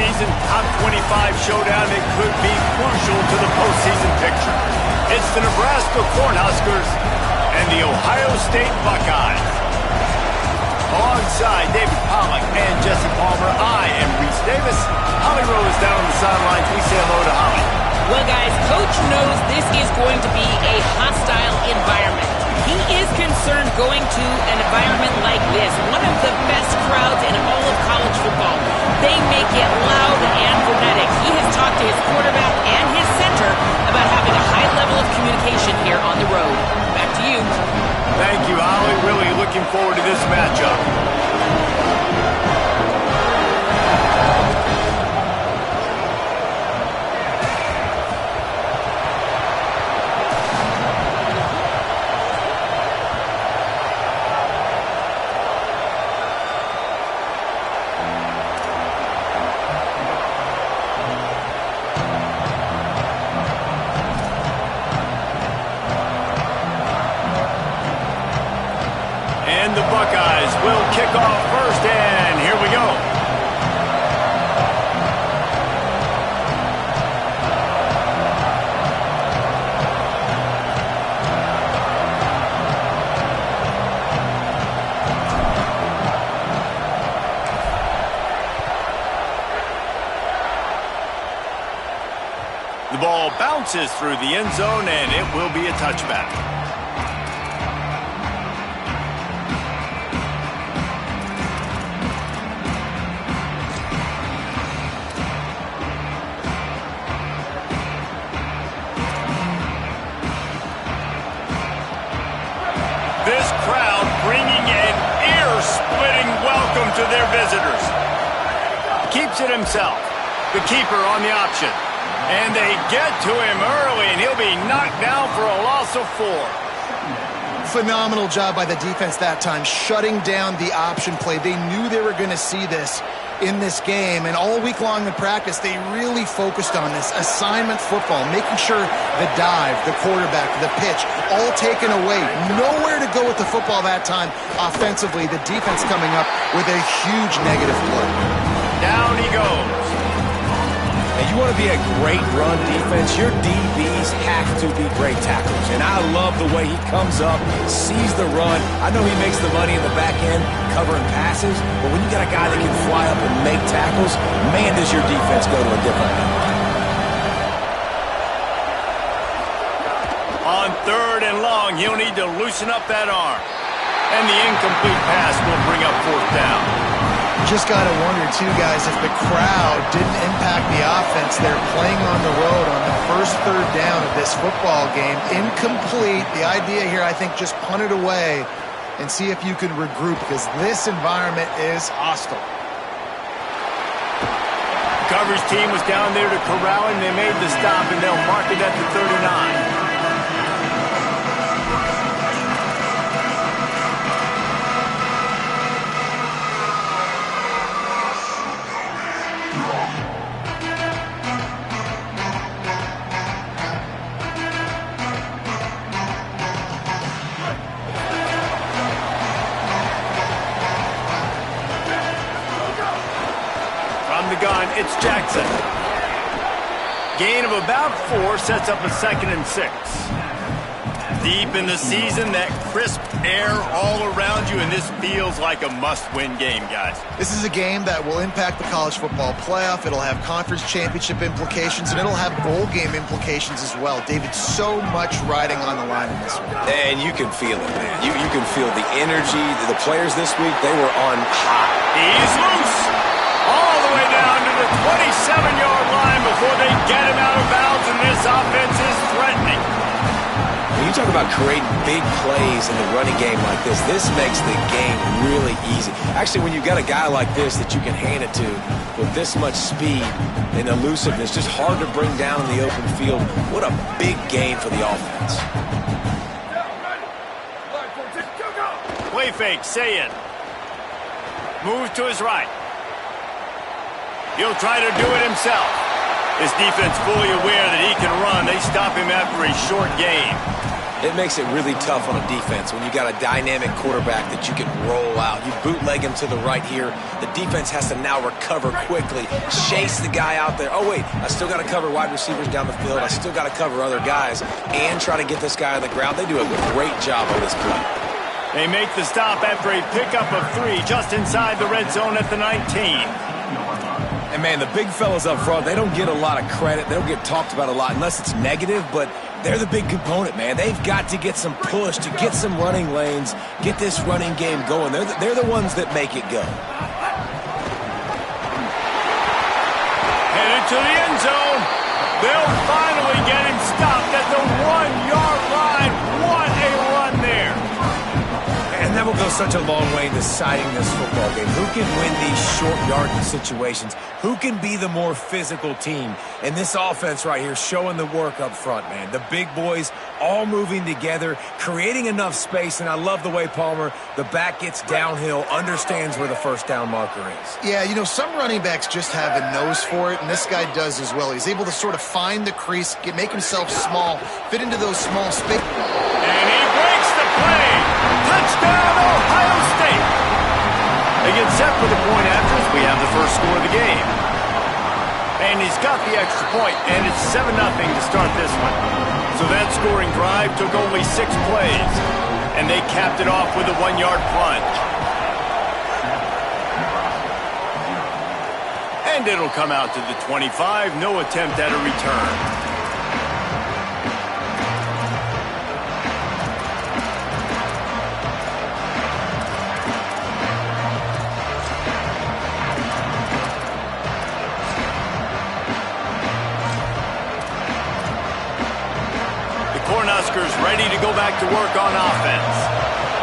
season top 25 showdown that could be crucial to the postseason picture. It's the Nebraska Cornhuskers and the Ohio State Buckeyes. Alongside David Pollack and Jesse Palmer, I am Reese Davis. Holly Rose down on the sidelines. We say hello to Holly. Well, guys, Coach knows this is going to be a hostile environment. He is concerned going to an environment like this, one of the best crowds in all of college football. They make it loud and frenetic. He has talked to his quarterback and his center about having a high level of communication here on the road. Back to you. Thank you, Holly. Really looking forward to this matchup. The Buckeyes will kick off first, and here we go. The ball bounces through the end zone, and it will be a touchback. This crowd bringing an ear-splitting welcome to their visitors. Keeps it himself. The keeper on the option. And they get to him early, and he'll be knocked down for a loss of 4. Phenomenal job by the defense that time, shutting down the option play. They knew they were going to see this in this game, and all week long in practice, they really focused on this assignment football, making sure the dive, the quarterback, the pitch, all taken away. Nowhere to go with the football that time offensively. The defense coming up with a huge negative play. Down he goes. And you want to be a great run defense, your DBs have to be great tacklers. And I love the way he comes up, sees the run. I know he makes the money in the back end covering passes, but when you got a guy that can fly up and make tackles, man, does your defense go to a different level. On 3rd and long, he'll need to loosen up that arm. And the incomplete pass will bring up 4th down. Just got to wonder, too, guys, if the crowd didn't impact the offense. They're playing on the road on the first 3rd down of this football game. Incomplete. The idea here, I think, just punt it away and see if you can regroup, because this environment is hostile. Coverage team was down there to corral him. They made the stop, and they'll mark it at the 39. Gun, it's Jackson. Gain of about 4 sets up a 2nd and 6. Deep in the season, that crisp air all around you, and this feels like a must-win game, guys. This is a game that will impact the college football playoff. It'll have conference championship implications, and it'll have bowl game implications as well. David, so much riding on the line in this one. And you can feel it, man. You can feel the energy. The players this week, they were on high. He's loose. All the way down to the 27-yard line before they get him out of bounds, and this offense is threatening. When you talk about creating big plays in the running game like this makes the game really easy. Actually, when you've got a guy like this that you can hand it to with this much speed and elusiveness, just hard to bring down in the open field, what a big gain for the offense. Play fake, say it. Move to his right. He'll try to do it himself. His defense fully aware that he can run. They stop him after a short game. It makes it really tough on a defense when you got a dynamic quarterback that you can roll out. You bootleg him to the right here. The defense has to now recover quickly, chase the guy out there. Oh, wait, I still got to cover wide receivers down the field. I still got to cover other guys and try to get this guy on the ground. They do a great job on this play. They make the stop after a pickup of 3 just inside the red zone at the 19. And, man, the big fellas up front, they don't get a lot of credit. They don't get talked about a lot unless it's negative, but they're the big component, man. They've got to get some push, to get some running lanes, get this running game going. They're the ones that make it go. Headed to the end zone. They'll finally get him stopped at the 1-yard line. What a run there. And that will go such a long way in deciding this football game. Who can win these short yardage situations? Who can be the more physical team? And this offense right here showing the work up front, man. The big boys all moving together, creating enough space. And I love the way, Palmer, the back gets downhill, understands where the first down marker is. Yeah, you know, some running backs just have a nose for it, and this guy does as well. He's able to sort of find the crease, make himself small, fit into those small spaces. And he breaks the play. Touchdown, Ohio State. They get set for the point after as we have the first score of the game. And he's got the extra point, and it's 7-0 to start this one. So that scoring drive took only 6 plays, and they capped it off with a 1-yard plunge. And it'll come out to the 25, no attempt at a return. Cornhuskers ready to go back to work on offense.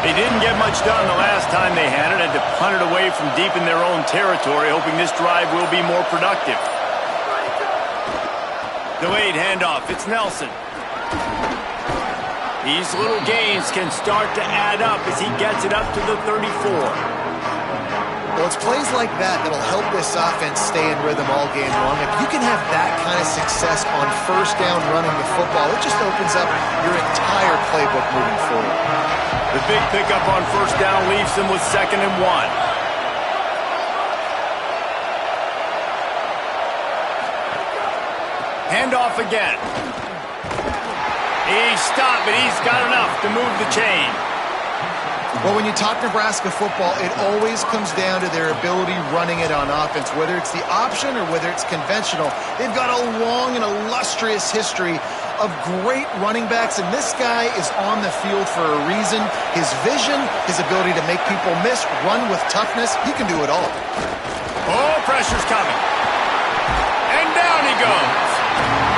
They didn't get much done the last time they had it, had to punt it away from deep in their own territory, hoping this drive will be more productive. Delayed handoff, it's Nelson. These little gains can start to add up as he gets it up to the 34. Well, it's plays like that that'll help this offense stay in rhythm all game long. If you can have that kind of success on first down running the football, it just opens up your entire playbook moving forward. The big pickup on first down leaves them with 2nd and 1. Handoff again. He's stopped, but he's got enough to move the chain. Well, when you talk Nebraska football, it always comes down to their ability running it on offense, whether it's the option or whether it's conventional. They've got a long and illustrious history of great running backs, and this guy is on the field for a reason. His vision, his ability to make people miss, run with toughness, he can do it all. Oh, pressure's coming. And down he goes.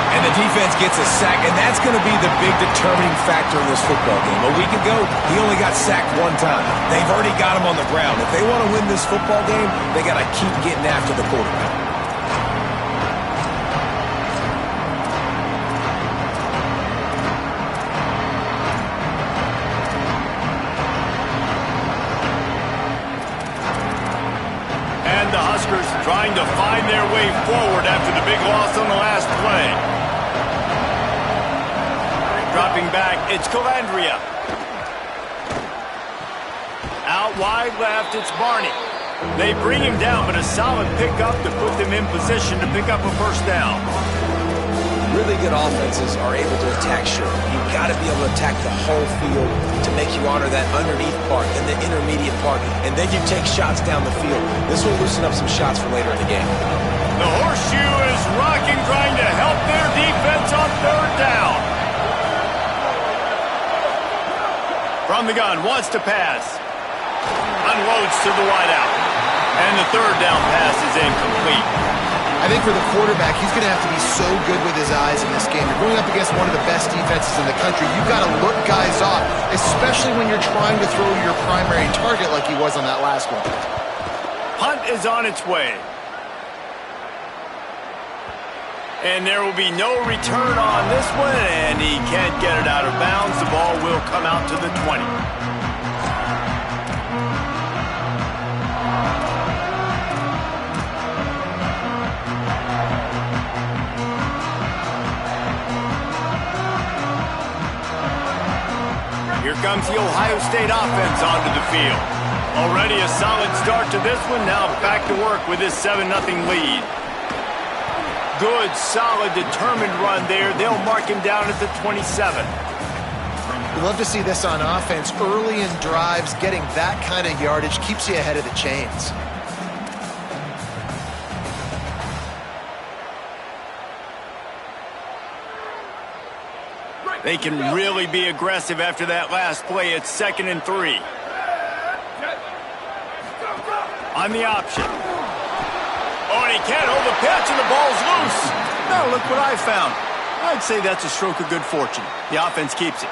And the defense gets a sack, and that's going to be the big determining factor in this football game. A week ago, he only got sacked 1 time. They've already got him on the ground. If they want to win this football game, they got to keep getting after the quarterback. And the Huskers trying to find their way forward after the big loss on the last play. Dropping back, it's Calandria. Out wide left, it's Barney. They bring him down, but a solid pickup to put them in position to pick up a first down. Really good offenses are able to attack short. You've got to be able to attack the whole field to make you honor that underneath part and the intermediate part, and then you take shots down the field. This will loosen up some shots for later in the game. The horseshoe is rocking, trying to help their defense on 3rd down. From the gun, wants to pass. Unloads to the wideout. And the 3rd down pass is incomplete. I think for the quarterback, he's going to have to be so good with his eyes in this game. You're going up against one of the best defenses in the country. You've got to look guys off, especially when you're trying to throw your primary target like he was on that last one. Punt is on its way. And there will be no return on this one, and he can't get it out of bounds. The ball will come out to the 20. comes the Ohio State offense onto the field. Already a solid start to this one. Now back to work with this 7-0 lead. Good, solid, determined run there. They'll mark him down at the 27. We love to see this on offense. Early in drives, getting that kind of yardage keeps you ahead of the chains. They can really be aggressive after that last play. It's 2nd and 3. On the option. Oh, and he can't hold the pitch, and the ball's loose. Now look what I found. I'd say that's a stroke of good fortune. The offense keeps it.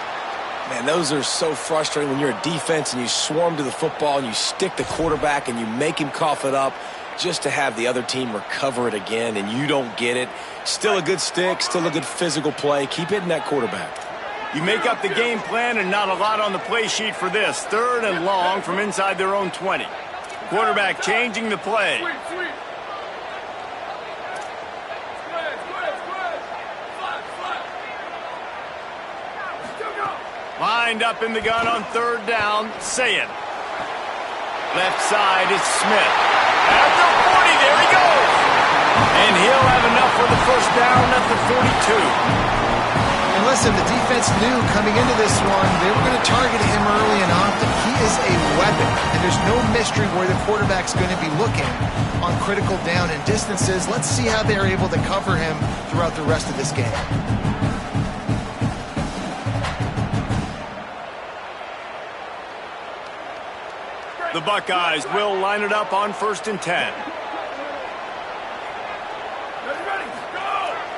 Man, those are so frustrating when you're a defense and you swarm to the football and you stick the quarterback and you make him cough it up just to have the other team recover it again and you don't get it. Still a good stick, still a good physical play. Keep hitting that quarterback. You make up the game plan and not a lot on the play sheet for this. 3rd and long from inside their own 20. Quarterback changing the play. Lined up in the gun on 3rd down, Ncaa. Left side is Smith. At the 40, there he goes. And he'll have enough for the 1st down at the 42. And listen, the defense knew coming into this one, they were going to target him early and often. He is a weapon, and there's no mystery where the quarterback's going to be looking on critical down and distances. Let's see how they're able to cover him throughout the rest of this game. The Buckeyes will line it up on 1st and 10.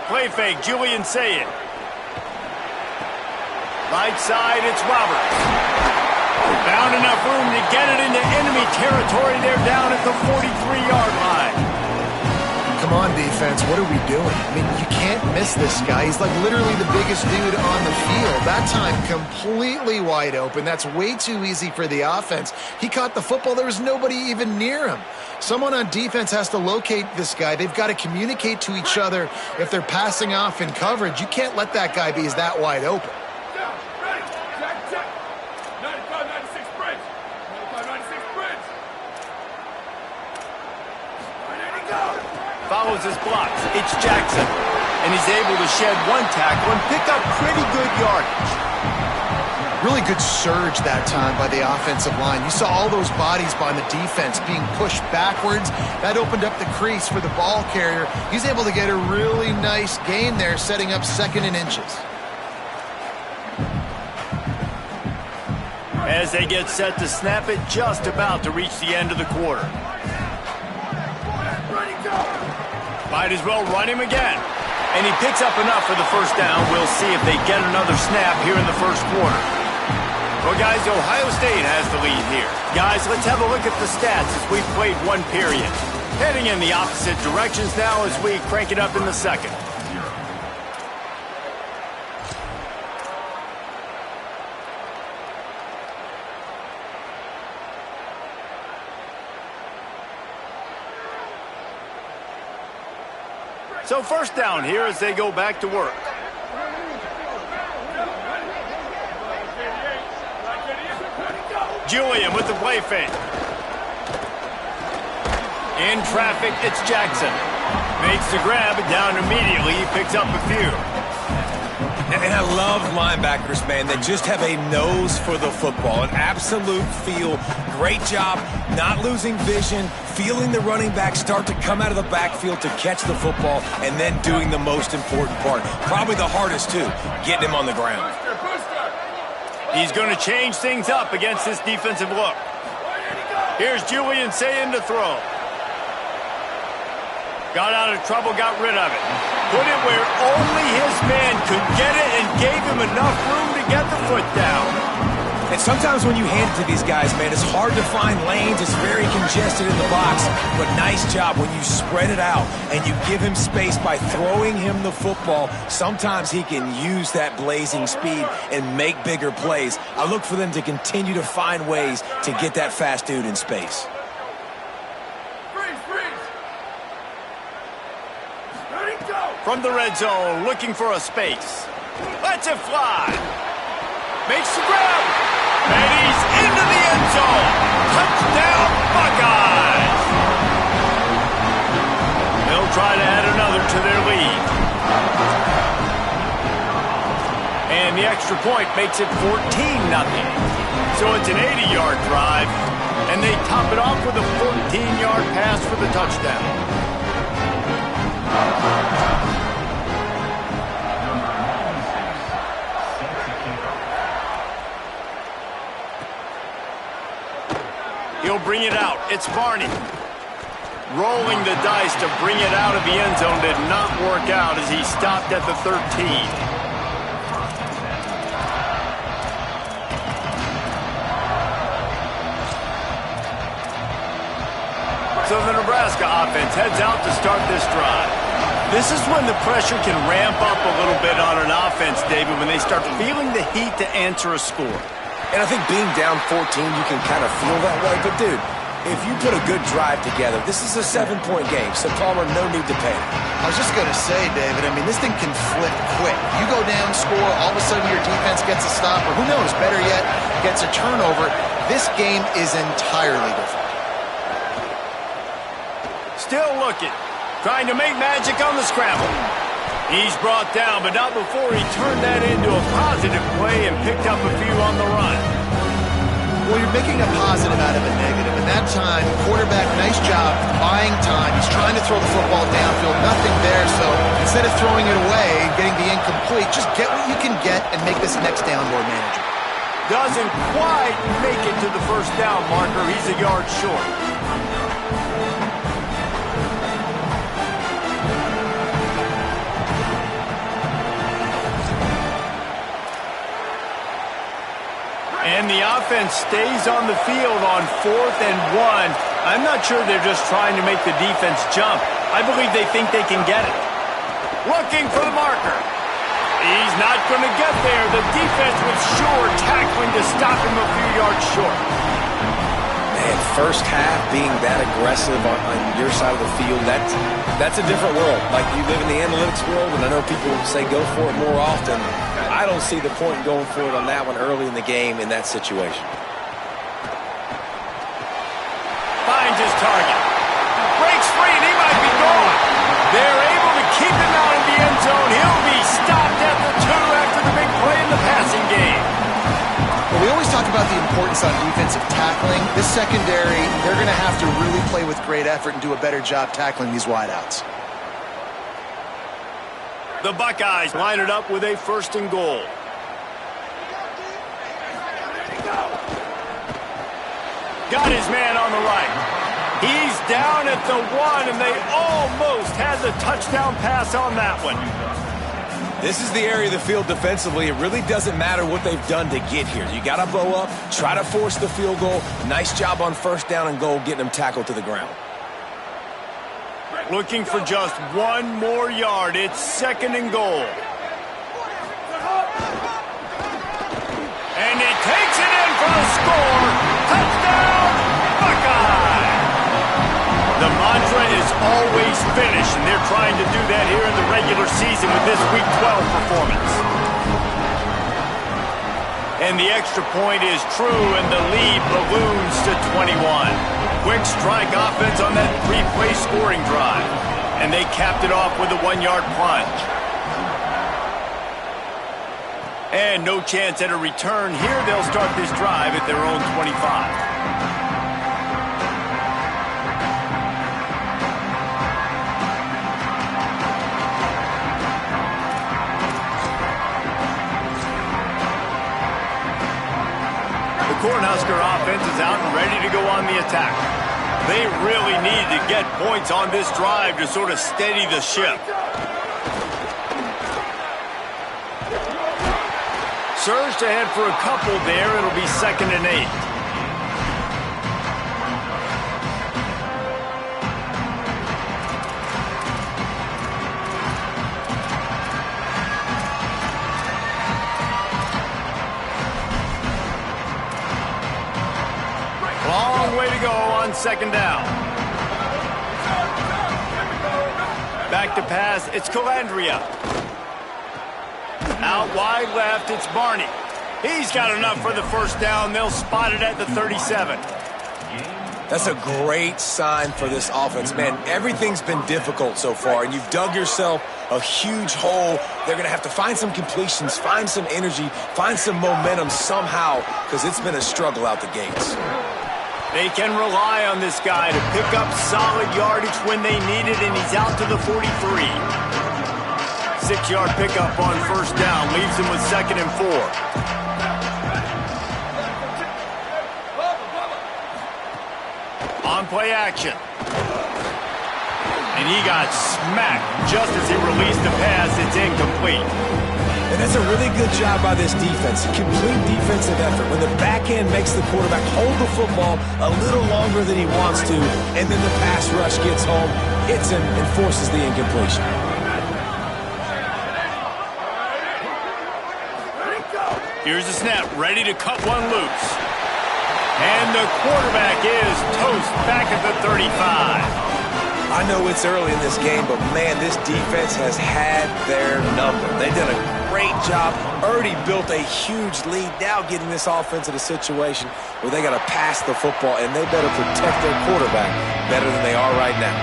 Play fake, Julian Ncaa. Right side, it's Roberts. Found enough room to get it into enemy territory. They're down at the 43-yard line. Come on, defense, what are we doing? I mean, you can't miss this guy. He's like literally the biggest dude on the field. That time, completely wide open. That's way too easy for the offense. He caught the football. There was nobody even near him. Someone on defense has to locate this guy. They've got to communicate to each other if they're passing off in coverage. You can't let that guy be that wide open. Follows his blocks. It's Jackson. And he's able to shed one tackle and pick up pretty good yardage. Really good surge that time by the offensive line. You saw all those bodies by the defense being pushed backwards. That opened up the crease for the ball carrier. He's able to get a really nice gain there, setting up 2nd and inches. As they get set to snap it, just about to reach the end of the quarter. Might as well run him again. And he picks up enough for the 1st down. We'll see if they get another snap here in the 1st quarter. Well, guys, Ohio State has the lead here. Guys, let's have a look at the stats as we've played one period. Heading in the opposite directions now as we crank it up in the 2nd. So 1st down here as they go back to work. Julian with the play fake. In traffic, it's Jackson. Makes the grab, and down immediately. He picks up a few. And I love linebackers, man, that just have a nose for the football, an absolute feel. Great job not losing vision, feeling the running back start to come out of the backfield to catch the football, and then doing the most important part. Probably the hardest, too, getting him on the ground. He's going to change things up against this defensive look. Here's Julian Ncaa to throw. Got out of trouble, got rid of it. Put it where only his man could get it and gave him enough room to get the foot down. And sometimes when you hand it to these guys, man, it's hard to find lanes. It's very congested in the box. But nice job when you spread it out and you give him space by throwing him the football. Sometimes he can use that blazing speed and make bigger plays. I look for them to continue to find ways to get that fast dude in space. From the red zone, looking for a space. Lets it fly. Makes the grab. And he's into the end zone. Touchdown, Buckeyes. They'll try to add another to their lead. And the extra point makes it 14-0. So it's an 80-yard drive, and they top it off with a 14-yard pass for the touchdown. He'll bring it out. It's Barney. Rolling the dice to bring it out of the end zone did not work out as he stopped at the 13. So the Nebraska offense heads out to start this drive. This is when the pressure can ramp up a little bit on an offense, David, when they start feeling the heat to answer a score. And I think being down 14, you can kind of feel that way. But, dude, if you put a good drive together, this is a 7-point game. So, Palmer, no need to panic. I was just going to say, David, I mean, this thing can flip quick. You go down, score, all of a sudden your defense gets a stop, or who knows, better yet, gets a turnover. This game is entirely different. Still looking, trying to make magic on the scramble. He's brought down, but not before he turned that into a positive play and picked up a few on the run. Well, you're making a positive out of a negative. And that time, quarterback, nice job buying time. He's trying to throw the football downfield, nothing there. So instead of throwing it away and getting the incomplete, just get what you can get and make this next down more manageable. Doesn't quite make it to the first down marker. He's a yard short. And the offense stays on the field on 4th and 1. I'm not sure they're just trying to make the defense jump. I believe they think they can get it. Looking for the marker. He's not going to get there. The defense was sure tackling to stop him a few yards short. Man, first half being that aggressive on your side of the field, that's a different world. Like, you live in the analytics world, and I know people say go for it more often. I don't see the point in going for it on that one early in the game in that situation. Finds his target. Breaks free, and he might be gone. They're able to keep him out of the end zone. He'll be stopped at the 2 after the big play in the passing game. Well, we always talk about the importance on defensive tackling. This secondary, they're going to have to really play with great effort and do a better job tackling these wideouts. The Buckeyes line it up with a 1st and goal. Got his man on the right. He's down at the 1, and they almost had the touchdown pass on that one. This is the area of the field defensively. It really doesn't matter what they've done to get here. You got to bow up, try to force the field goal. Nice job on 1st down and goal, getting them tackled to the ground. Looking for just 1 more yard. It's 2nd and goal. And he takes it in for the score. Touchdown, Buckeye! The mantra is always finish, and they're trying to do that here in the regular season with this Week 12 performance. And the extra point is true, and the lead balloons to 21. Quick strike offense on that 3-play scoring drive. And they capped it off with a 1-yard plunge. And no chance at a return here. They'll start this drive at their own 25. Cornhusker offense is out and ready to go on the attack. They really need to get points on this drive to sort of steady the ship. Surged ahead for a couple there. It'll be 2nd and 8. Long way to go on 2nd down. Back to pass, it's Calandria. Out wide left, it's Barney. He's got enough for the first down. They'll spot it at the 37. That's a great sign for this offense. Man, everything's been difficult so far, and you've dug yourself a huge hole. They're going to have to find some completions, find some energy, find some momentum somehow, because it's been a struggle out the gates. They can rely on this guy to pick up solid yardage when they need it, and he's out to the 43. 6-yard pickup on first down leaves him with 2nd and 4. On play action. And he got smacked just as he released the pass. It's incomplete. And that's a really good job by this defense. A complete defensive effort. When the back end makes the quarterback hold the football a little longer than he wants to, and then the pass rush gets home, hits him, and forces the incompletion. Here's the snap, ready to cut one loose. And the quarterback is toast back at the 35. I know it's early in this game, but man, this defense has had their number. They've done a great job, already built a huge lead, now getting this offense in a situation where they got to pass the football, and they better protect their quarterback better than they are right now.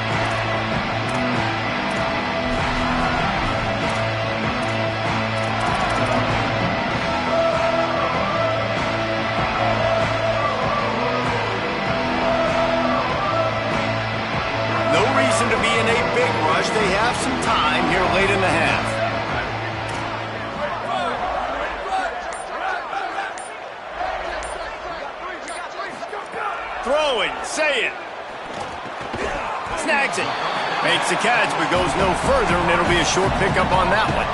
To be in a big rush. They have some time here late in the half. Throwing, say it. Snags it. Makes the catch, but goes no further, and it'll be a short pickup on that one.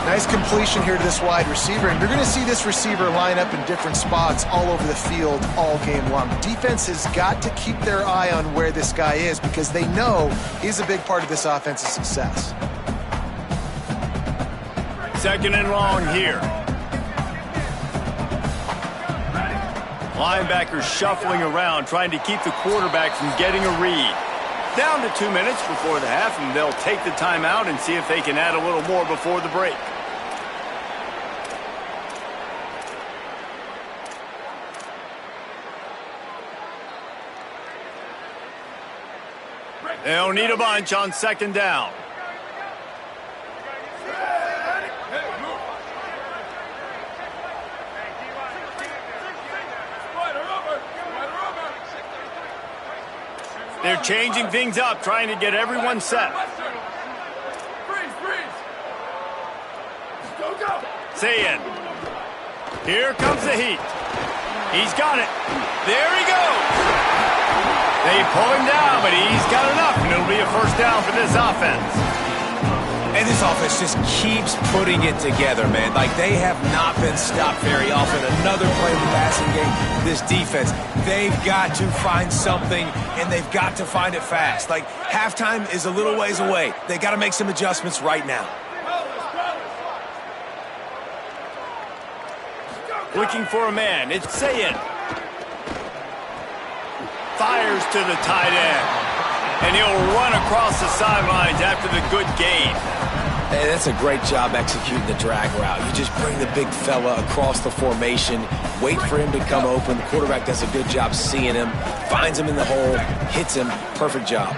Nice completion here to this wide receiver, and you're going to see this receiver line up in different spots all over the field all game long. Defense has got to keep their eye on where this guy is because they know he's a big part of this offense's success. 2nd and long here. Linebackers shuffling around, trying to keep the quarterback from getting a read. Down to 2 minutes before the half, and they'll take the timeout and see if they can add a little more before the break. They'll need a bunch on 2nd down. They're changing things up, trying to get everyone set. Saying, here comes the heat. He's got it. There he goes. They pull him down, but he's got enough, and it'll be a first down for this offense. And this offense just keeps putting it together, man. Like, they have not been stopped very often. Another play in the passing game. This defense, they've got to find something, and they've got to find it fast. Like, halftime is a little ways away. They got to make some adjustments right now. Looking for a man. It's Sayed. Fires to the tight end. And he'll run across the sidelines after the good gain. Hey, that's a great job executing the drag route. You just bring the big fella across the formation, wait for him to come open. The quarterback does a good job seeing him, finds him in the hole, hits him. Perfect job.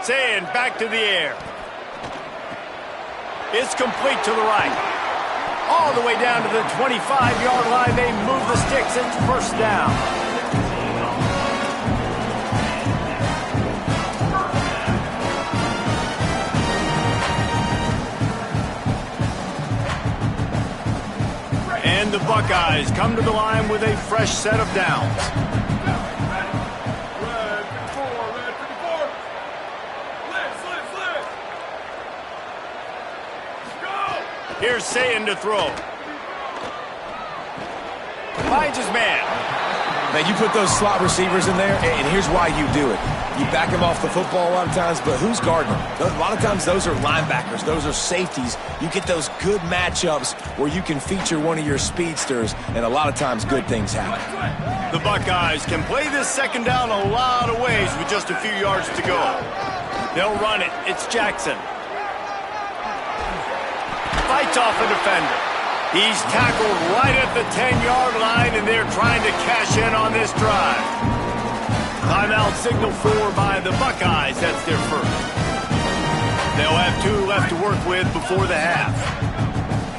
Saying back to the air. It's complete to the right. All the way down to the 25-yard line. They move the sticks. It's first down. And the Buckeyes come to the line with a fresh set of downs. Here's Sayin to throw. Finds his man. Man, you put those slot receivers in there, and here's why you do it. You back them off the football a lot of times, but who's guarding them? A lot of times those are linebackers. Those are safeties. You get those good matchups where you can feature one of your speedsters, and a lot of times good things happen. The Buckeyes can play this second down a lot of ways with just a few yards to go. They'll run it. It's Jackson. Fights off a defender. He's tackled right at the 10-yard line, and they're trying to cash in on this drive. Timeout signal for by the Buckeyes. That's their first. They'll have 2 left to work with before the half.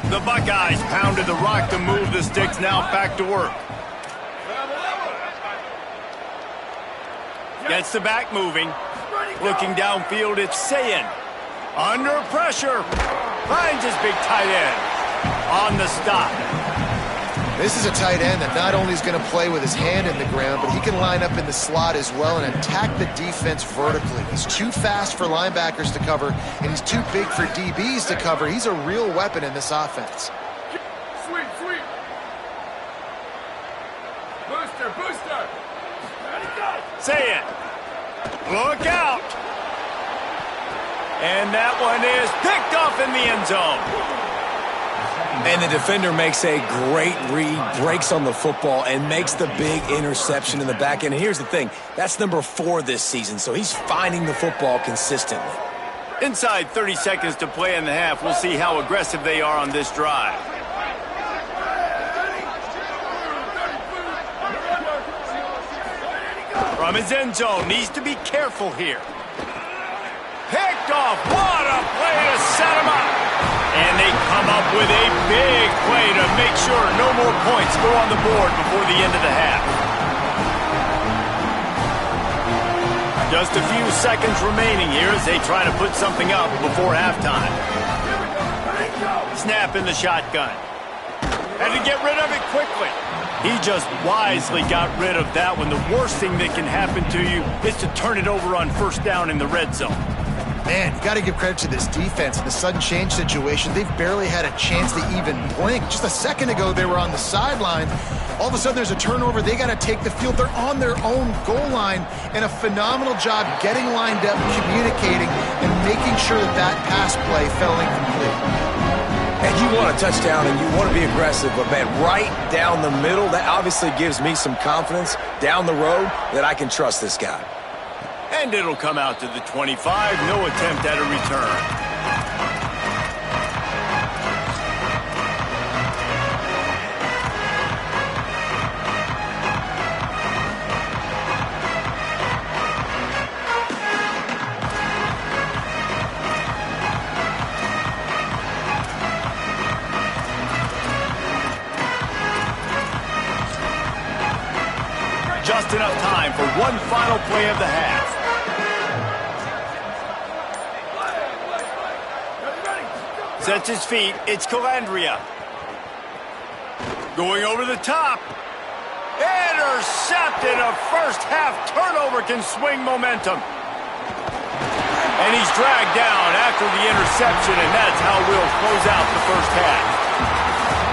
The Buckeyes pounded the rock to move the sticks. Now back to work. Gets the back moving. Looking downfield, it's Ncaa. Under pressure. Finds his big tight end. On the stop. This is a tight end that not only is going to play with his hand in the ground, but he can line up in the slot as well and attack the defense vertically. He's too fast for linebackers to cover, and he's too big for DBs to cover. He's a real weapon in this offense. Sweet. Booster. Say it. Look out. And that one is picked off in the end zone. And the defender makes a great read, breaks on the football, and makes the big interception in the back end. And here's the thing, that's number 4 this season, so he's finding the football consistently. Inside 30 seconds to play in the half. We'll see how aggressive they are on this drive. From his end zone, needs to be careful here. Picked off, what a play to set him up. And they come up with a big play to make sure no more points go on the board before the end of the half. Just a few seconds remaining here as they try to put something up before halftime. Snap in the shotgun. Had to get rid of it quickly. He just wisely got rid of that one. The worst thing that can happen to you is to turn it over on first down in the red zone. Man, you got to give credit to this defense. In the sudden change situation, they've barely had a chance to even blink. Just a second ago, they were on the sideline. All of a sudden, there's a turnover. They got to take the field. They're on their own goal line, and a phenomenal job getting lined up, communicating, and making sure that that pass play fell incomplete. And you want a touchdown, and you want to be aggressive, but, man, right down the middle, that obviously gives me some confidence down the road that I can trust this guy. And it'll come out to the 25. No attempt at a return. Just enough time for one final play of the half. Sets his feet. It's Calandria. Going over the top. Intercepted. A first-half turnover can swing momentum. And he's dragged down after the interception, and that's how we'll close out the first half.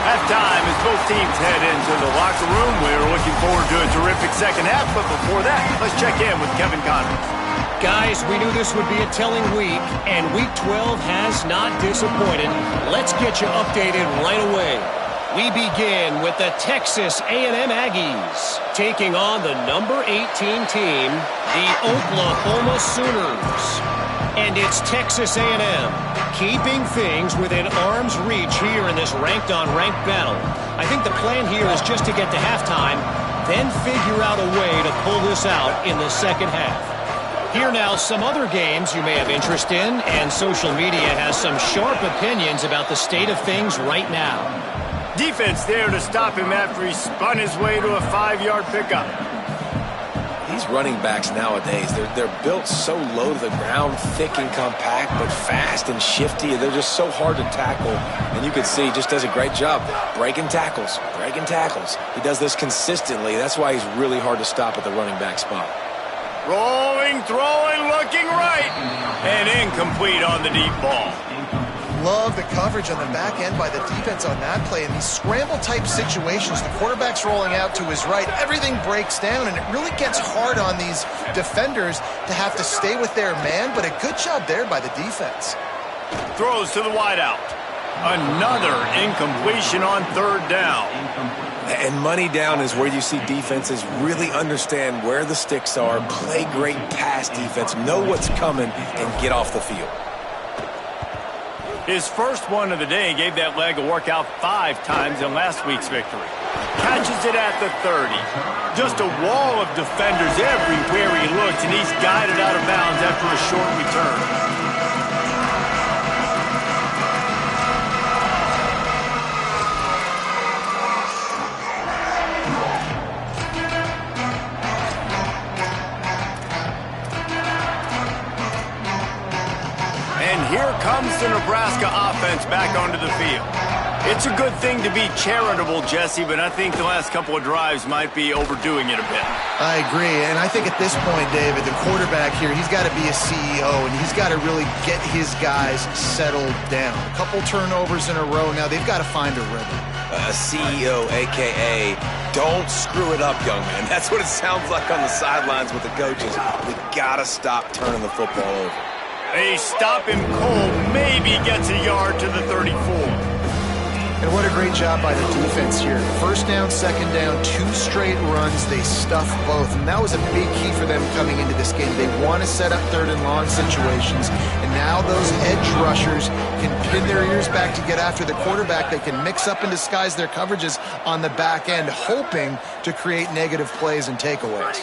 Halftime as both teams head into the locker room. We're looking forward to a terrific second half, but before that, let's check in with Kevin Conner. Guys, we knew this would be a telling week, and Week 12 has not disappointed. Let's get you updated right away. We begin with the Texas A&M Aggies taking on the number 18 team, the Oklahoma Sooners. And it's Texas A&M keeping things within arm's reach here in this ranked-on-ranked battle. I think the plan here is just to get to halftime, then figure out a way to pull this out in the second half. Here now, some other games you may have interest in, and social media has some sharp opinions about the state of things right now. Defense there to stop him after he spun his way to a 5-yard pickup. These running backs nowadays, they're built so low to the ground, thick and compact, but fast and shifty. They're just so hard to tackle, and you can see he just does a great job breaking tackles. He does this consistently. That's why he's really hard to stop at the running back spot. Rolling, throwing, looking right. And incomplete on the deep ball. Love the coverage on the back end by the defense on that play. In these scramble-type situations, the quarterback's rolling out to his right. Everything breaks down, and it really gets hard on these defenders to have to stay with their man, but a good job there by the defense. Throws to the wideout. Another incompletion on third down. And money down is where you see defenses really understand where the sticks are, play great pass defense, know what's coming, and get off the field. His first one of the day gave that leg a workout 5 times in last week's victory. Catches it at the 30. Just a wall of defenders everywhere he looks, and he's guided out of bounds after a short return. Here comes the Nebraska offense back onto the field. It's a good thing to be charitable, Jesse, but I think the last couple of drives might be overdoing it a bit. I agree, and I think at this point, David, the quarterback here, he's got to be a CEO, and he's got to really get his guys settled down. A couple turnovers in a row now. They've got to find a rhythm. A CEO, a.k.a. don't screw it up, young man. That's what it sounds like on the sidelines with the coaches. We got to stop turning the football over. They stop him cold, maybe gets a yard to the 34. And what a great job by the defense here. First down, second down, 2 straight runs. They stuff both, and that was a big key for them coming into this game. They want to set up third and long situations, and now those edge rushers can pin their ears back to get after the quarterback. They can mix up and disguise their coverages on the back end, hoping to create negative plays and takeaways.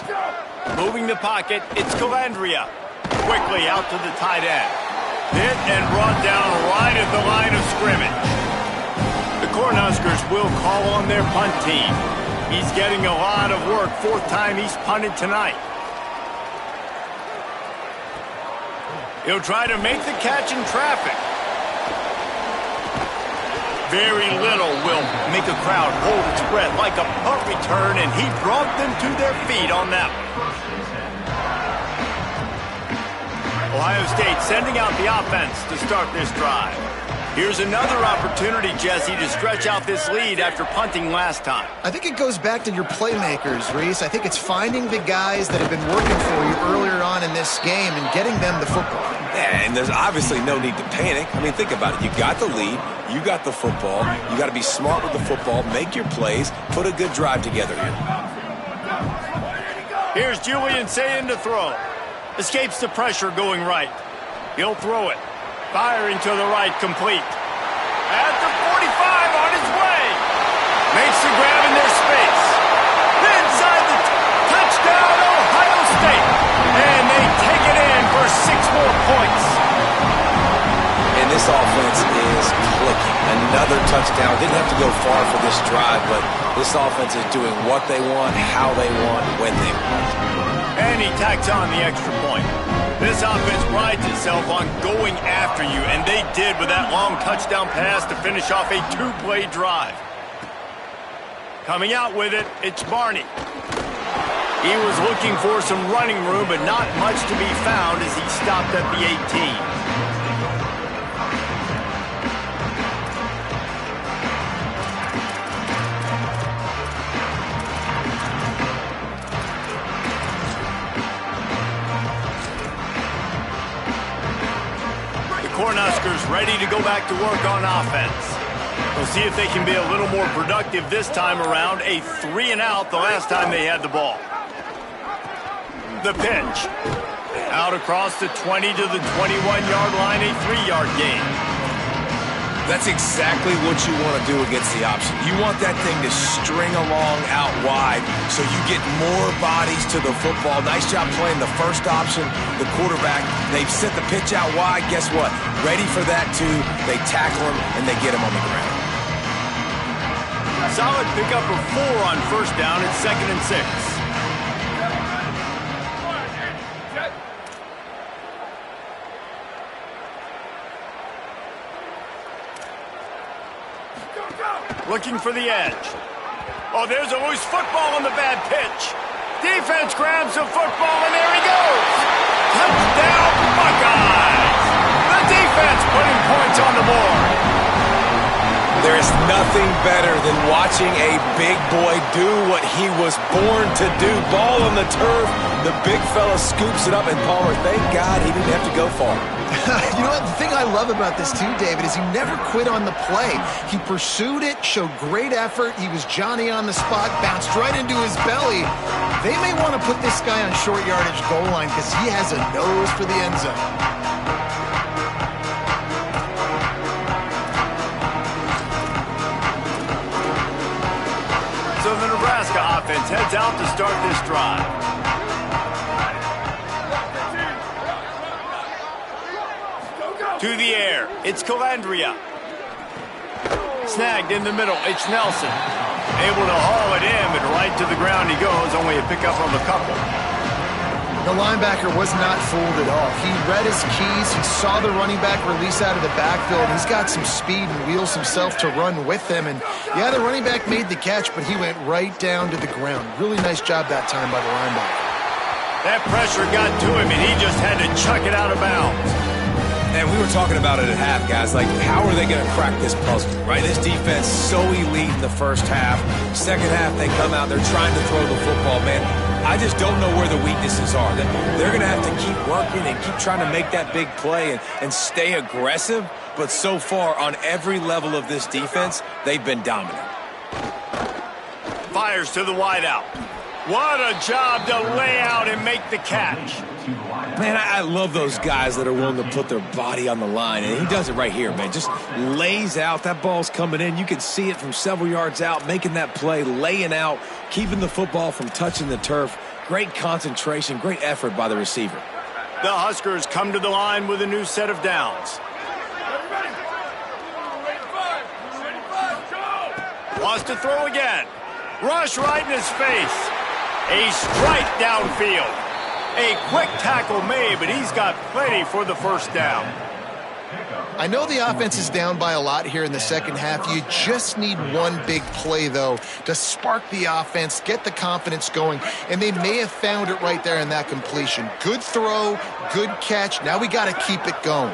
Moving the pocket, it's Calandria. Quickly out to the tight end. Hit and brought down right at the line of scrimmage. The Cornhuskers will call on their punt team. He's getting a lot of work. 4th time he's punted tonight. He'll try to make the catch in traffic. Very little will make a crowd hold its breath like a punt return, and he brought them to their feet on that one. Ohio State sending out the offense to start this drive. Here's another opportunity, Jesse, to stretch out this lead after punting last time. I think it goes back to your playmakers, Reese. I think it's finding the guys that have been working for you earlier on in this game and getting them the football. Yeah, and there's obviously no need to panic. I mean, think about it. You got the lead. You got the football. You got to be smart with the football. Make your plays. Put a good drive together here. Here's Julian Ncaa to throw. Escapes the pressure going right. He'll throw it. Firing to the right, complete. At the 45 on his way. Makes the grab in their space. Inside the touchdown, Ohio State. And they take it in for 6 more points. And this offense is clicking. Another touchdown. Didn't have to go far for this drive, but this offense is doing what they want, how they want, when they want. And he tacks on the extra point. This offense prides itself on going after you, and they did with that long touchdown pass to finish off a 2-play drive. Coming out with it, it's Barney. He was looking for some running room, but not much to be found as he stopped at the 18. Cornhuskers ready to go back to work on offense. We'll see if they can be a little more productive this time around. A 3-and-out the last time they had the ball. The pitch. Out across the 20 to the 21-yard line, a 3-yard gain. That's exactly what you want to do against the option. You want that thing to string along out wide so you get more bodies to the football. Nice job playing the first option, the quarterback. They've sent the pitch out wide. Guess what? Ready for that, too. They tackle him, and they get him on the ground. Solid pickup of 4 on first down. It's 2nd and 6. Looking for the edge. Oh, there's a loose football on the bad pitch. Defense grabs the football, and there he goes. Touchdown, Buckeyes. The defense putting points points on the board. There is nothing better than watching a big boy do what he was born to do. Ball on the turf, the big fella scoops it up, and Palmer, thank God he didn't have to go far. You know what? The thing I love about this too, David, is he never quit on the play. He pursued it, showed great effort. He was Johnny on the spot, bounced right into his belly. They may want to put this guy on short yardage goal line because he has a nose for the end zone. So the Nebraska offense heads out to start this drive. To the air, it's Calandria. Snagged in the middle, it's Nelson. Able to haul it in, but right to the ground he goes, only a pickup of a couple. The linebacker was not fooled at all. He read his keys, he saw the running back release out of the backfield. He's got some speed and wheels himself to run with him. And yeah, the running back made the catch, but he went right down to the ground. Really nice job that time by the linebacker. That pressure got to him, and he just had to chuck it out of bounds. And we were talking about it at half, guys. Like, how are they going to crack this puzzle, right? This defense so elite in the first half. Second half, they come out, they're trying to throw the football, man. I just don't know where the weaknesses are. They're going to have to keep working and keep trying to make that big play and stay aggressive. But so far, on every level of this defense, they've been dominant. Fires to the wideout. What a job to lay out and make the catch. Man, I love those guys that are willing to put their body on the line. And he does it right here, man. Just lays out. That ball's coming in. You can see it from several yards out, making that play, laying out, keeping the football from touching the turf. Great concentration, great effort by the receiver. The Huskers come to the line with a new set of downs. Wants to throw again. Rush right in his face. A strike downfield. A quick tackle made, but he's got plenty for the first down. I know the offense is down by a lot here in the second half. You just need one big play, though, to spark the offense, get the confidence going, and they may have found it right there in that completion. Good throw, good catch. Now we got to keep it going.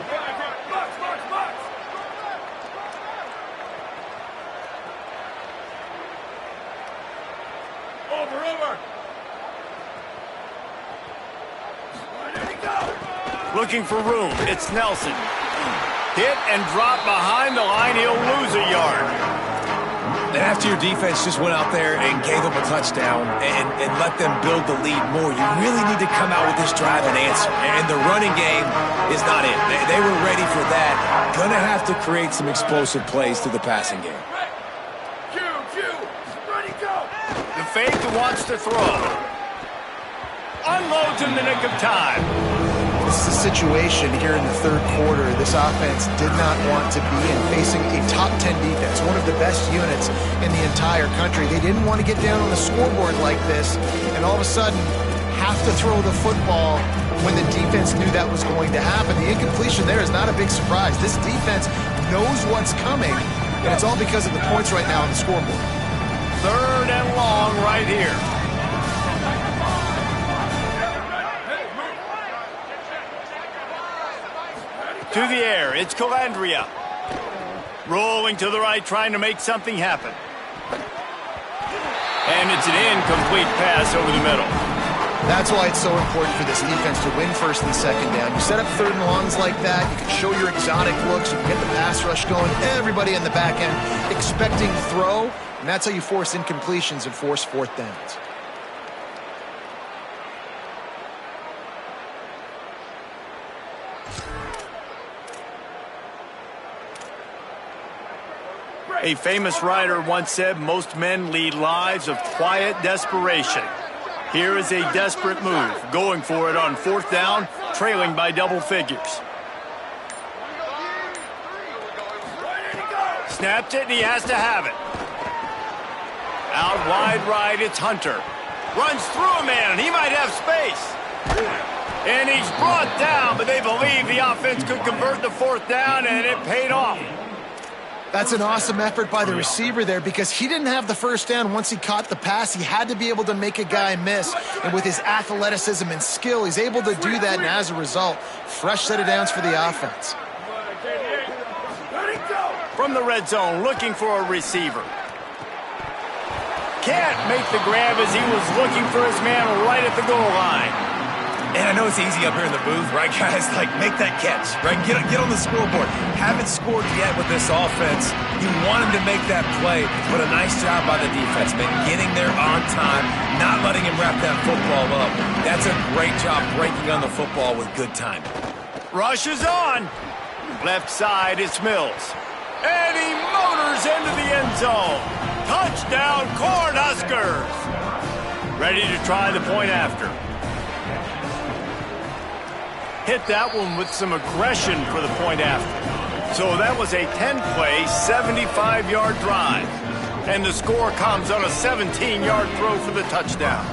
Looking for room, it's Nelson. Hit and drop behind the line, he'll lose a yard. And after your defense just went out there and gave them a touchdown and let them build the lead more, you really need to come out with this drive and answer. And the running game is not it. They were ready for that. Gonna have to create some explosive plays through the passing game. The fake wants to throw. Unloads in the nick of time. This is a situation here in the third quarter this offense did not want to be in, facing a top 10 defense, one of the best units in the entire country. They didn't want to get down on the scoreboard like this and all of a sudden have to throw the football when the defense knew that was going to happen. The incompletion there is not a big surprise. This defense knows what's coming, and it's all because of the points right now on the scoreboard. Third and long right here. To the air, it's Calandria. Rolling to the right, trying to make something happen. And it's an incomplete pass over the middle. That's why it's so important for this defense to win first and second down. You set up third and longs like that, you can show your exotic looks, you can get the pass rush going, everybody in the back end expecting throw, and that's how you force incompletions and force fourth downs. A famous writer once said, most men lead lives of quiet desperation. Here is a desperate move, going for it on fourth down, trailing by double figures. Snapped it, and he has to have it. Out wide right, it's Hunter. Runs through a man, and he might have space. And he's brought down, but they believe the offense could convert the fourth down, and it paid off. That's an awesome effort by the receiver there because he didn't have the first down once he caught the pass. He had to be able to make a guy miss. And with his athleticism and skill, he's able to do that. And as a result, fresh set of downs for the offense. from the red zone, looking for a receiver. Can't make the grab as he was looking for his man right at the goal line. And I know it's easy up here in the booth, right, guys? Like, make that catch, right? Get on the scoreboard. Haven't scored yet with this offense. You want him to make that play, but a nice job by the defense, man. Getting there on time, not letting him wrap that football up. That's a great job breaking on the football with good time. Rush is on. Left side, it's Mills. And he motors into the end zone. Touchdown, Cornhuskers. Ready to try the point after. Hit that one with some aggression for the point after. So that was a 10-play, 75-yard drive. And the score comes on a 17-yard throw for the touchdown.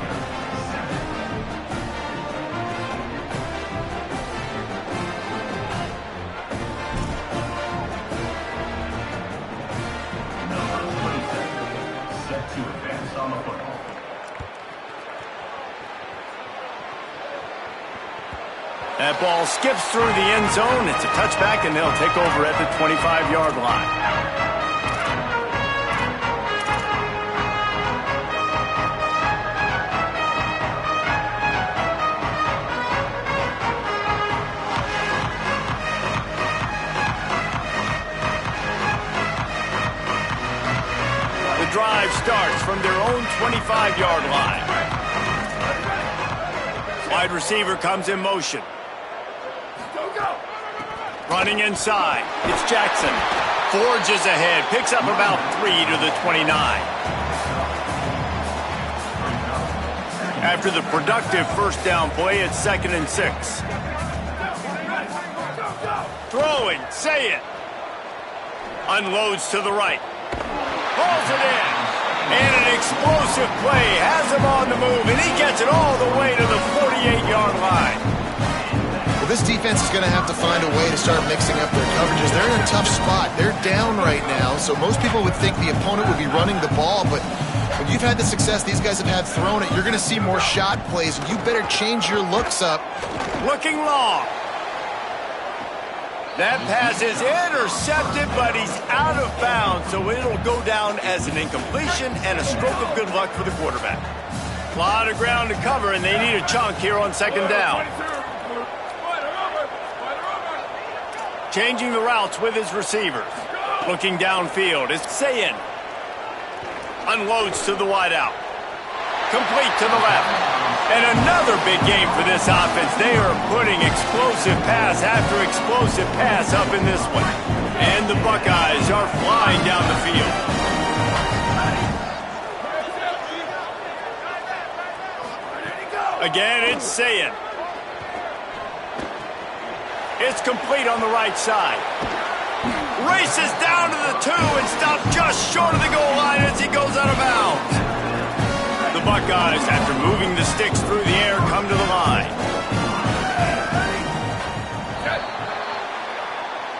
That ball skips through the end zone. It's a touchback, and they'll take over at the 25-yard line. The drive starts from their own 25-yard line. Wide receiver comes in motion. Running inside, it's Jackson. Forges ahead, picks up about 3 to the 29. After the productive first down play, it's 2nd and 6. Throwing, say it. Unloads to the right. Pulls it in. And an explosive play has him on the move, and he gets it all the way to the 48-yard line. This defense is going to have to find a way to start mixing up their coverages. They're in a tough spot. They're down right now, so most people would think the opponent would be running the ball, but when you've had the success these guys have had throwing it, you're going to see more shot plays, and you better change your looks up. Looking long. That pass is intercepted, but he's out of bounds, so it'll go down as an incompletion and a stroke of good luck for the quarterback. A lot of ground to cover, and they need a chunk here on 2nd down. Changing the routes with his receivers. Looking downfield, it's Ncaa. Unloads to the wideout. Complete to the left. And another big game for this offense. They are putting explosive pass after explosive pass up in this one. And the Buckeyes are flying down the field. Again, it's Ncaa. It's complete on the right side. Races down to the 2 and stopped just short of the goal line as he goes out of bounds. The Buckeyes, after moving the sticks through the air, come to the line.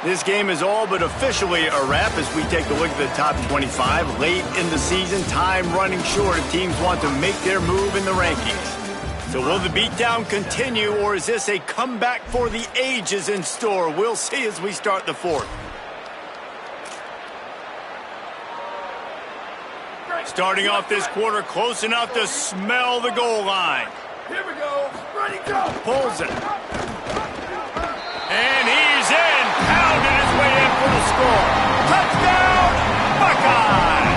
This game is all but officially a wrap as we take a look at the top 25. Late in the season, time running short if teams want to make their move in the rankings. So will the beatdown continue, or is this a comeback for the ages in store? We'll see as we start the 4th. Starting off this quarter close enough to smell the goal line. Here we go. Ready, go. Pulls it. And he's in. Pounded his way in for the score. Touchdown, Buckeye!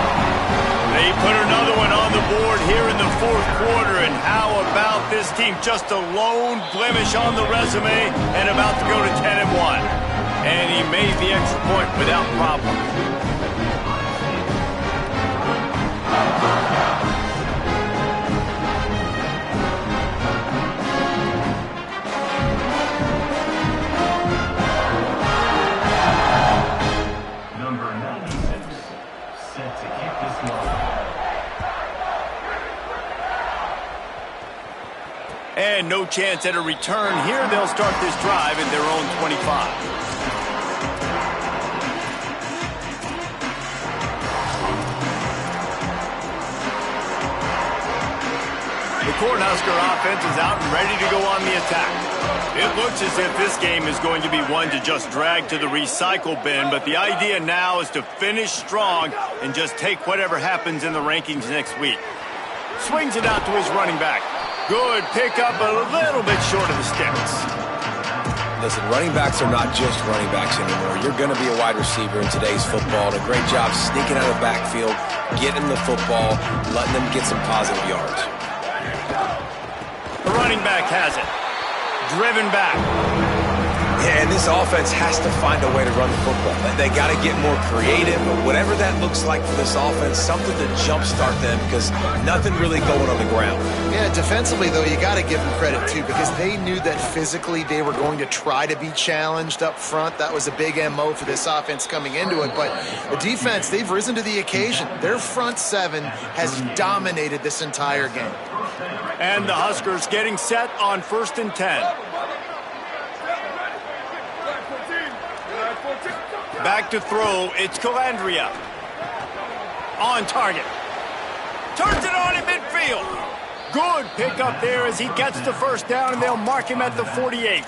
They put another one on the board here in the 4th quarter, and how about this team? Just a lone blemish on the resume and about to go to 10-1. And he made the extra point without problem. Number 96, set to kick this one. And no chance at a return here. They'll start this drive at their own 25. The Cornhusker offense is out and ready to go on the attack. It looks as if this game is going to be one to just drag to the recycle bin, but the idea now is to finish strong and just take whatever happens in the rankings next week. Swings it out to his running back. Good pickup, a little bit short of the sticks. Listen, running backs are not just running backs anymore. You're going to be a wide receiver in today's football, and a great job sneaking out of the backfield, getting the football, letting them get some positive yards. The running back has it. Driven back. Yeah, and this offense has to find a way to run the football. They got to get more creative, but whatever that looks like for this offense, something to jumpstart them because nothing really going on the ground. Yeah, defensively, though, you got to give them credit, too, because they knew that physically they were going to try to be challenged up front. That was a big MO for this offense coming into it. But the defense, they've risen to the occasion. Their front seven has dominated this entire game. And the Huskers getting set on 1st and 10. Back to throw, it's Calandria. On target. Turns it on in midfield. Good pickup there as he gets the first down, and they'll mark him at the 48.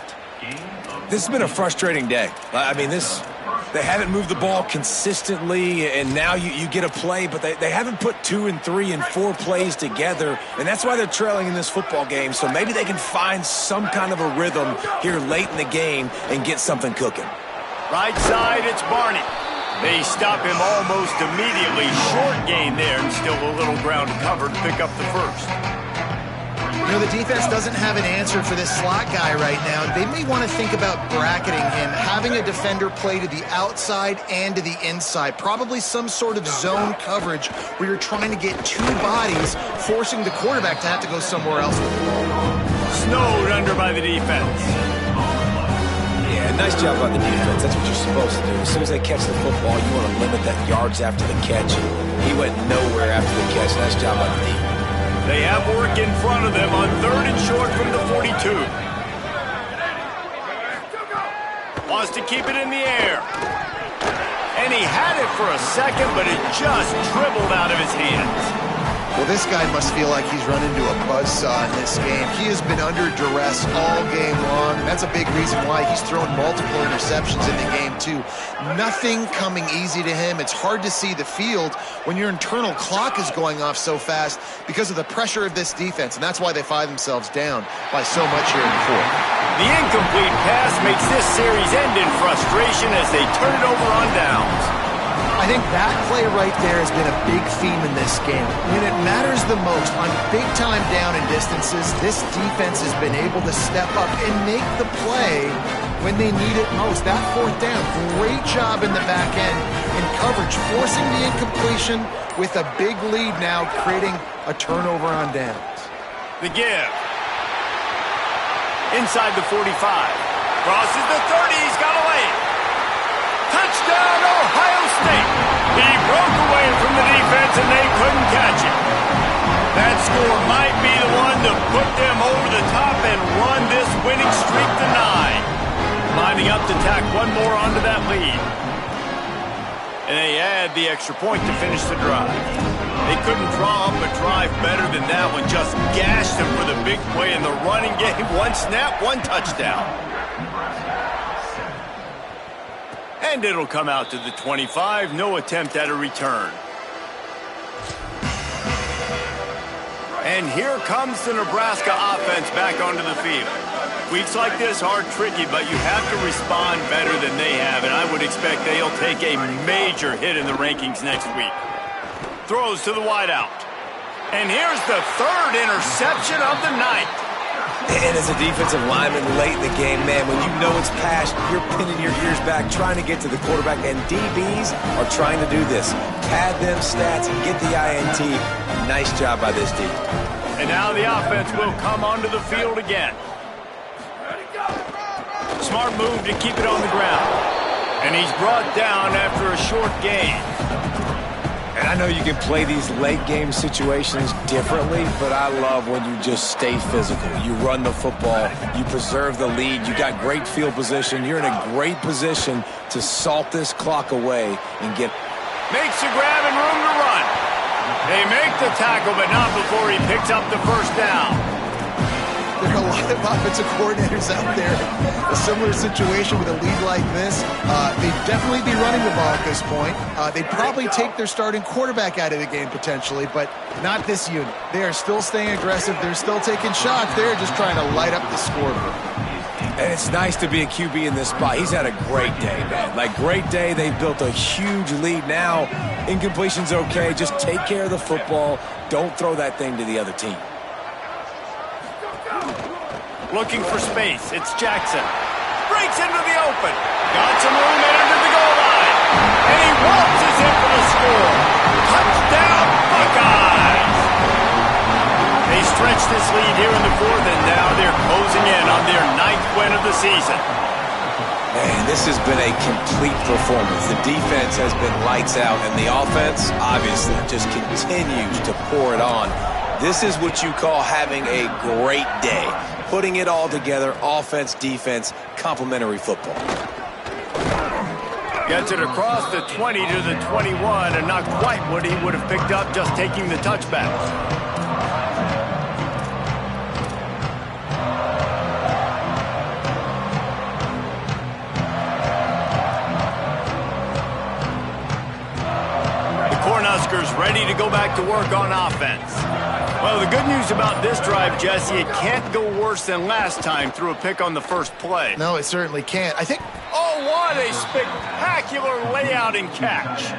This has been a frustrating day. I mean, they haven't moved the ball consistently, and now you get a play, but they haven't put 2 and 3 and 4 plays together, and that's why they're trailing in this football game. So maybe they can find some kind of a rhythm here late in the game and get something cooking. Right side, it's Barney. They stop him almost immediately. Short gain there, and still a little ground to cover to pick up the first. You know, the defense doesn't have an answer for this slot guy right now. They may want to think about bracketing him, having a defender play to the outside and to the inside. Probably some sort of zone coverage where you're trying to get 2 bodies, forcing the quarterback to have to go somewhere else with the ball. Snowed under by the defense. Yeah, nice job by the defense. That's what you're supposed to do. As soon as they catch the football, you want to limit that yards after the catch. He went nowhere after the catch. Nice job by the defense. They have work in front of them on 3rd and short from the 42. Wants to keep it in the air. And he had it for a second, but it just dribbled out of his hands. Well, this guy must feel like he's run into a buzzsaw in this game. He has been under duress all game long, and that's a big reason why he's thrown multiple interceptions in the game, too. Nothing coming easy to him. It's hard to see the field when your internal clock is going off so fast because of the pressure of this defense, and that's why they find themselves down by so much here in the fourth. The incomplete pass makes this series end in frustration as they turn it over on downs. I think that play right there has been a big theme in this game. When it matters the most, on big-time down and distances, this defense has been able to step up and make the play when they need it most. That 4th down, great job in the back end in coverage, forcing the incompletion with a big lead now, creating a turnover on downs. The give. Inside the 45. Crosses the 30, he's got a lane. Touchdown, Ohio State. He broke away from the defense and they couldn't catch it. That score might be the one to put them over the top and run this winning streak to 9. Lining up to tack one more onto that lead. And they add the extra point to finish the drive. They couldn't draw up a drive better than that one. Just gashed them for the big play in the running game. 1 snap, 1 touchdown. And it'll come out to the 25. No attempt at a return. And here comes the Nebraska offense back onto the field. Weeks like this are tricky, but you have to respond better than they have, and I would expect they'll take a major hit in the rankings next week. Throws to the wideout. And here's the 3rd interception of the night. And as a defensive lineman late in the game, man, when you know it's past, you're pinning your ears back, trying to get to the quarterback, and DBs are trying to do this. Pad them stats and get the INT. Nice job by this team. And now the offense will come onto the field again. Smart move to keep it on the ground. And he's brought down after a short gain. And I know you can play these late game situations differently, but I love when you just stay physical. You run the football, you preserve the lead, you got great field position, you're in a great position to salt this clock away and get... Makes a grab and room to run. They make the tackle, but not before he picks up the first down. There are a lot of offensive coordinators out there. A similar situation with a lead like this. They'd definitely be running the ball at this point. They'd probably take their starting quarterback out of the game potentially, but not this unit. They are still staying aggressive. They're still taking shots. They're just trying to light up the scoreboard. And it's nice to be a QB in this spot. He's had a great day, man. Like, great day. They've built a huge lead now. Incompletion's okay. Just take care of the football. Don't throw that thing to the other team. Looking for space. It's Jackson. Breaks into the open. Got some room under the goal line. And he waltzes in for the score. Touchdown, Buckeyes! They stretch this lead here in the fourth, and now they're closing in on their 9th win of the season. Man, this has been a complete performance. The defense has been lights out, and the offense, obviously, just continues to pour it on. This is what you call having a great day. Putting it all together, offense, defense, complementary football. Gets it across the 20 to the 21, and not quite what he would have picked up just taking the touchback. Cornhuskers ready to go back to work on offense. Well, the good news about this drive, Jesse, it can't go worse than last time through a pick on the first play. No, it certainly can't. I think... Oh, what a spectacular layout and catch.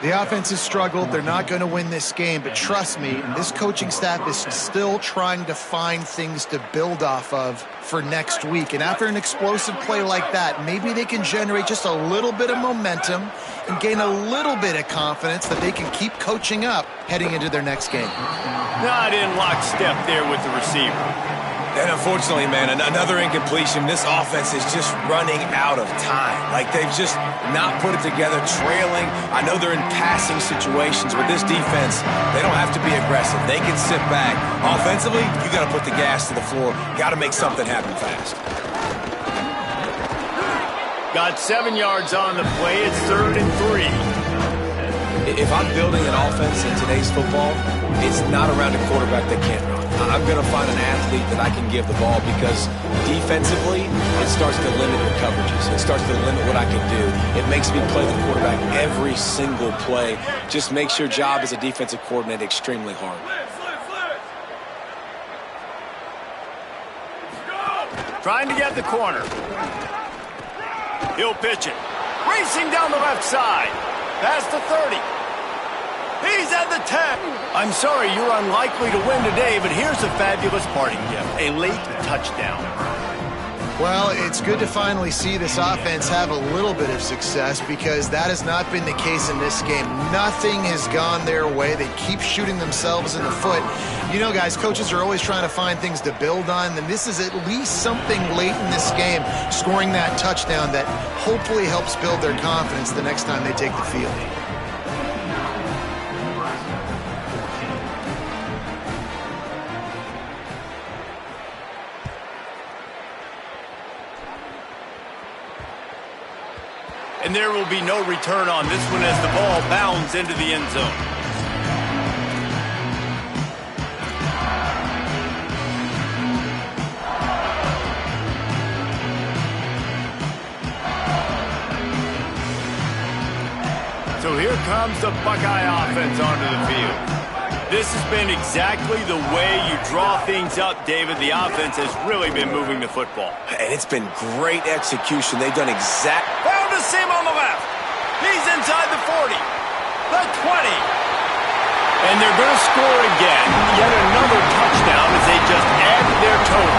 The offense has struggled. They're not going to win this game, but trust me, this coaching staff is still trying to find things to build off of for next week. And after an explosive play like that, maybe they can generate just a little bit of momentum and gain a little bit of confidence that they can keep coaching up heading into their next game. Not in lockstep there with the receiver. And unfortunately, man, another incompletion. This offense is just running out of time. Like, they've just not put it together, trailing. I know they're in passing situations. With this defense, they don't have to be aggressive. They can sit back. Offensively, you got to put the gas to the floor. Got to make something happen fast. Got 7 yards on the play. It's 3rd and 3. If I'm building an offense in today's football, it's not around a quarterback that can't run. I'm going to find an athlete that I can give the ball, because defensively, it starts to limit the coverages. It starts to limit what I can do. It makes me play the quarterback every single play. Just makes your job as a defensive coordinator extremely hard. Trying to get the corner. He'll pitch it. Racing down the left side. Past the 30. He's at the 10. I'm sorry, you're unlikely to win today, but here's a fabulous parting gift. A late touchdown. Well, it's good to finally see this offense have a little bit of success, because that has not been the case in this game. Nothing has gone their way. They keep shooting themselves in the foot. You know, guys, coaches are always trying to find things to build on, and this is at least something late in this game, scoring that touchdown that hopefully helps build their confidence the next time they take the field. And there will be no return on this one as the ball bounds into the end zone. So here comes the Buckeye offense onto the field. This has been exactly the way you draw things up, David. The offense has really been moving the football. And it's been great execution. They've done Found a seam on the left. He's inside the 40. The 20. And they're going to score again. Yet another touchdown as they just add to their total.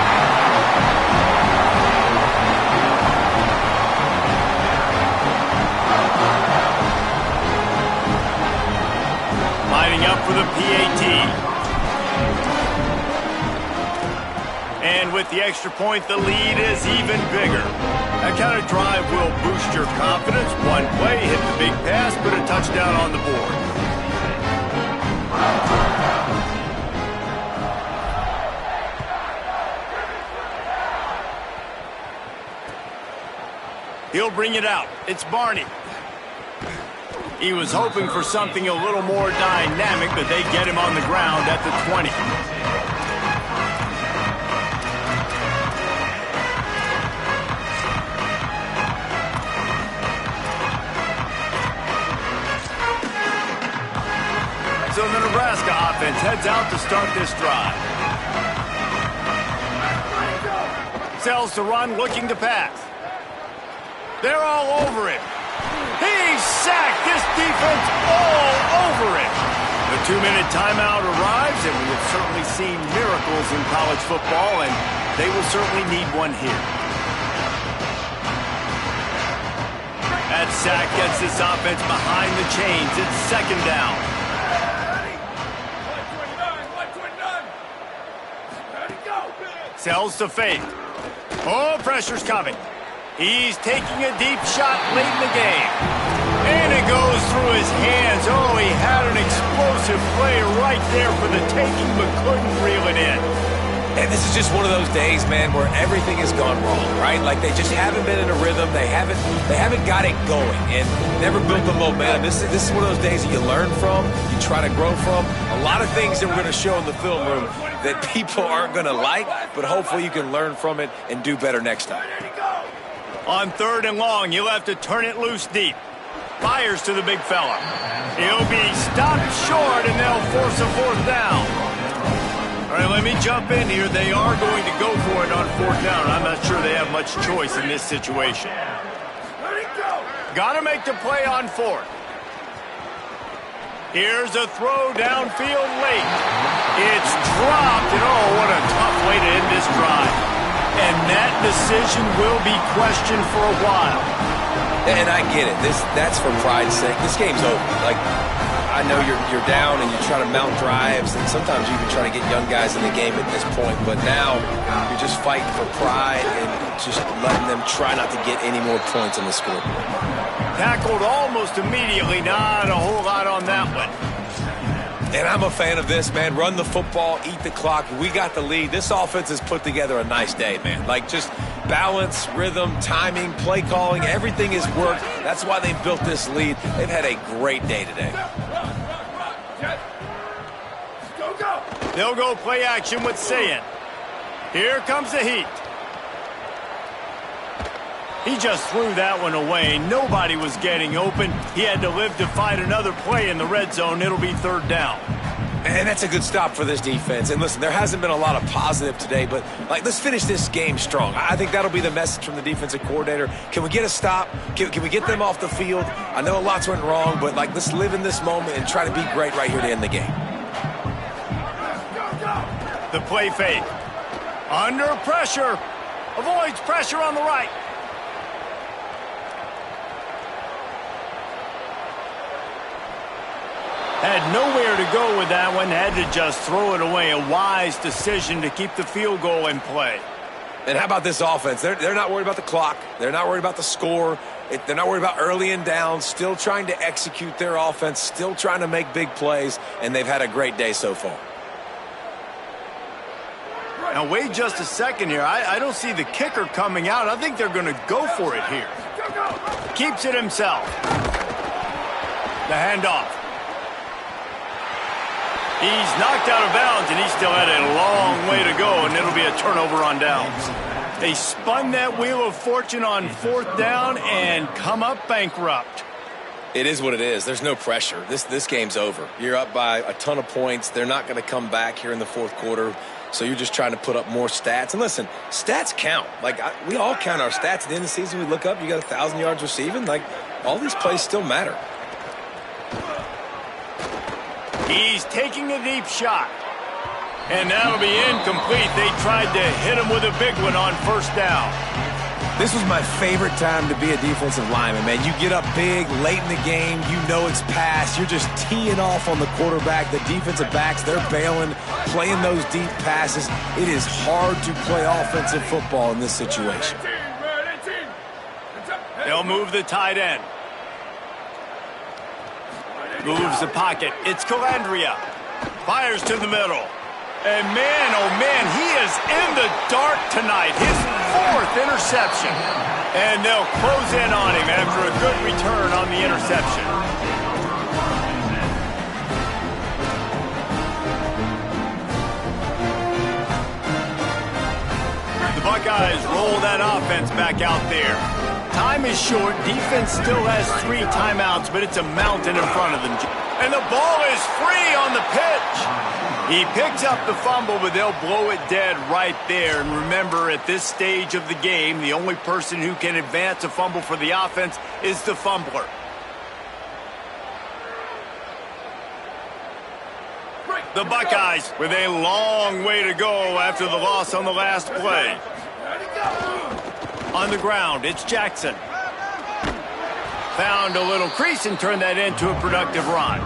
Lining up for the PAT. And with the extra point, the lead is even bigger. That kind of drive will boost your confidence. One play, hit the big pass, put a touchdown on the board. He'll bring it out. It's Barney. He was hoping for something a little more dynamic, but they get him on the ground at the 20. Nebraska offense heads out to start this drive. Sells to run, looking to pass. They're all over it. He's sacked. This defense all over it. The 2-minute timeout arrives, and we have certainly seen miracles in college football, and they will certainly need one here. That sack gets this offense behind the chains. It's second down. Sells to fake. Oh, pressure's coming. He's taking a deep shot late in the game. And it goes through his hands. Oh, he had an explosive play right there for the taking, but couldn't reel it in. And this is just one of those days, man, where everything has gone wrong, right? Like they just haven't been in a rhythm. They haven't got it going and never built the momentum. This is one of those days that you learn from, you try to grow from. A lot of things that we're going to show in the film room that people aren't going to like, but hopefully you can learn from it and do better next time. On 3rd and long, you'll have to turn it loose deep. Fires to the big fella. He'll be stopped short, and they'll force a 4th down. All right, let me jump in here. They are going to go for it on 4th down. I'm not sure they have much choice in this situation. Got to make the play on 4th. Here's a throw downfield late. It's dropped, and oh, what a tough way to end this drive. And that decision will be questioned for a while. And I get it. That's for pride's sake. This game's over. Like, I know you're down and you try to mount drives, and sometimes you even try to get young guys in the game at this point. But now you're just fighting for pride and just letting them try not to get any more points on the scoreboard. Tackled almost immediately. Not a whole lot on that one. And I'm a fan of this, man. Run the football, eat the clock. We got the lead. This offense has put together a nice day, man. Like, just balance, rhythm, timing, play calling, everything has worked. That's why they've built this lead. They've had a great day today. They'll go play action with Ncaa. Here comes the heat. He just threw that one away. Nobody was getting open. He had to live to fight another play in the red zone. It'll be 3rd down. And that's a good stop for this defense. And listen, there hasn't been a lot of positive today, but like, let's finish this game strong. I think that'll be the message from the defensive coordinator. Can we get a stop? Can we get them off the field? I know lots went wrong, but like, let's live in this moment and try to be great right here to end the game. The play fake. Under pressure. Avoids pressure on the right. Had nowhere to go with that one. Had to just throw it away. A wise decision to keep the field goal in play. And how about this offense? They're not worried about the clock. They're not worried about the score. They're not worried about early and down. Still trying to execute their offense. Still trying to make big plays. And they've had a great day so far. Now, wait just a second here. I don't see the kicker coming out. I think they're going to go for it here. Keeps it himself. The handoff. He's knocked out of bounds, and he still had a long way to go, and it'll be a turnover on downs. They spun that wheel of fortune on 4th down and come up bankrupt. It is what it is. There's no pressure. This game's over. You're up by a ton of points. They're not going to come back here in the 4th quarter, so you're just trying to put up more stats. And listen, stats count. Like, we all count our stats. At the end of the season, we look up, you got 1,000 yards receiving. Like, all these plays still matter. He's taking a deep shot. And that'll be incomplete. They tried to hit him with a big one on 1st down. This was my favorite time to be a defensive lineman, man. You get up big, late in the game, you know it's past. You're just teeing off on the quarterback. The defensive backs, they're bailing, playing those deep passes. It is hard to play offensive football in this situation. They'll move the tight end. Moves the pocket. It's Calandria. Fires to the middle. And man, oh man, he is in the dark tonight. His 4th interception. And they'll close in on him after a good return on the interception. The Buckeyes roll that offense back out there. Time is short. Defense still has 3 timeouts, but it's a mountain in front of them. And the ball is free on the pitch. He picks up the fumble, but they'll blow it dead right there. And remember, at this stage of the game, the only person who can advance a fumble for the offense is the fumbler. The Buckeyes with a long way to go after the loss on the last play. On the ground, it's Jackson. Found a little crease and turned that into a productive run.